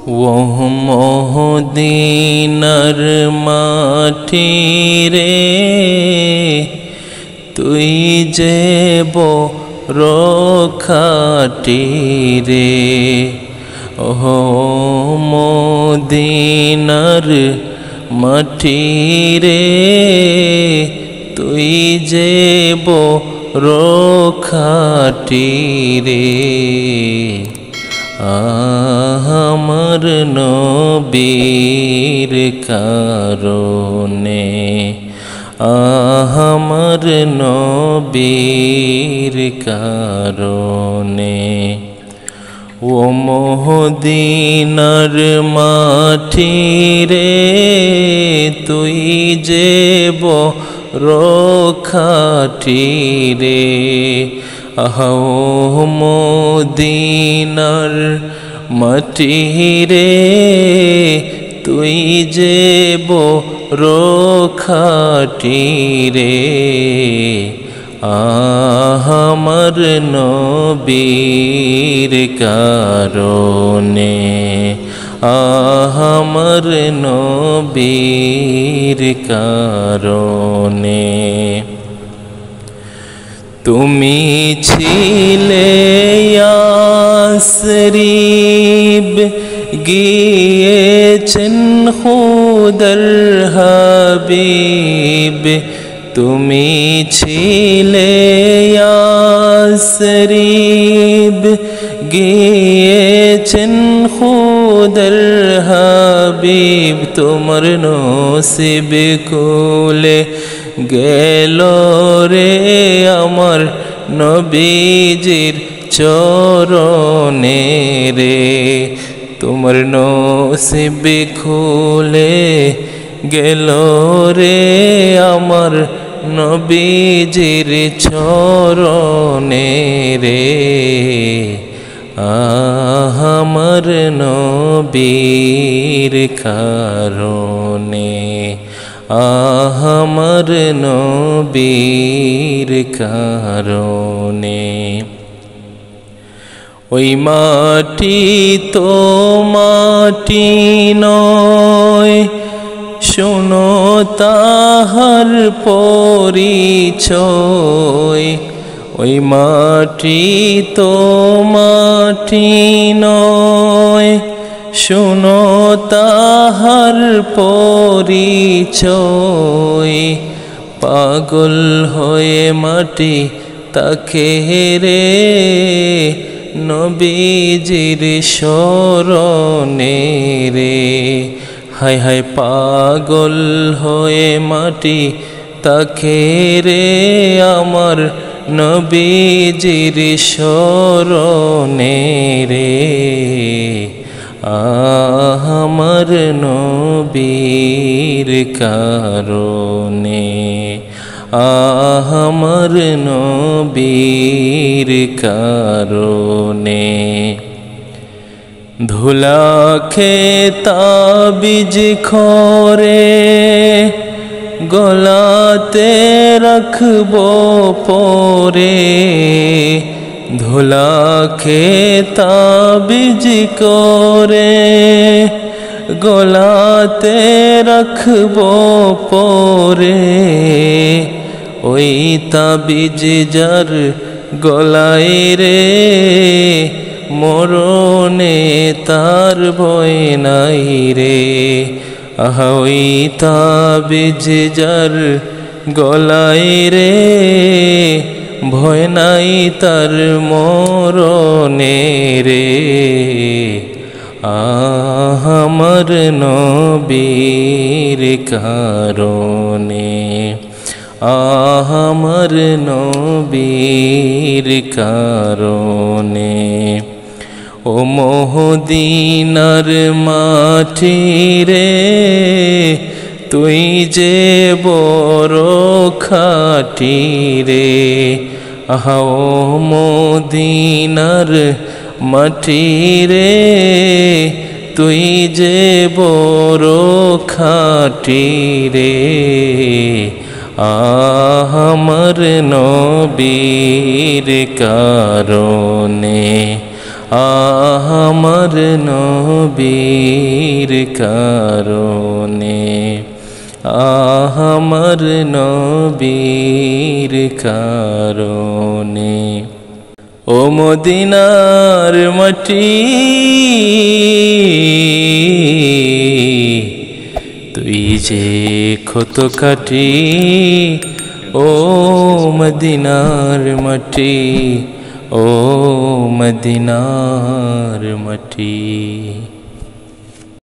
ও মদিনার মাটি রে, তুই যে বড় খাঁটি রে। ও মদিনার মাটি রে, তুই যে বড় খাঁটি রে। আমার নবীর কারণে, আমার নবীর কারণে, ও মদিনার মাটি রে, তুই যে বড় খাঁটি রে। আহা ও মদিনার মাটি রে, তুই যে বড় খাঁটি রে। আমার নবীর কারণে, আমার নবীর কারণে। তুমি ছিলে ইয়াসরিব, গিয়েছেন খুদার হাবিব। তুমি ছিলে ইয়াসরিব, গিয়েছেন খুদার হাবিব। তোমার নসিব কুলে গেল রে আমার নবীজির চরণে রে। তোমার নসিব খুলে গেল রে আমার নবীজির চরণে রে। আমার নবীর কারণে, আমার নবীর কারণে। ওই মাটি তো মাটি নয়, শোনো তাহার পরিচয়। ওই মাটি তো মাটি নয়, শোনো তাহার পরিচয়। পাগল হয়ে মাটি তাকে রে, নবীজির শরণে রে। হায় হায় পাগল হয়ে মাটি তাকে রে, আমার নবীজির শরণে রে। আমার নবীর কারণে, আমার নবীর কারণে। ধুলা খেতাবিজ খরে, গলাতে রাখবো পরে। ধুলা খেতাবিজ করে, গলাতে রাখবো পরে। ওই তাবিজ যার গলায় রে, মরণে তার ভয় নাই রে। আহা ওই তাবিজ যার গলায় রে, ভয় নাই তার মরণে রে। আমার নবীর কারণে, আমার নবীর কারণে। ও মদিনার মাটি রে, তুই যে বড় খাঁটি রে। আহা ও মদিনার মাটি রে, তুই যে বড় খাঁটি রে। আমার নবীর কারণে, আমার নবীর কারণে, আমার নবীর কারণে। ও মদিনার মাটি, তুই যে ক্ষত কাটি, ও মদিনার মাটি, ও মদিনার মাটি।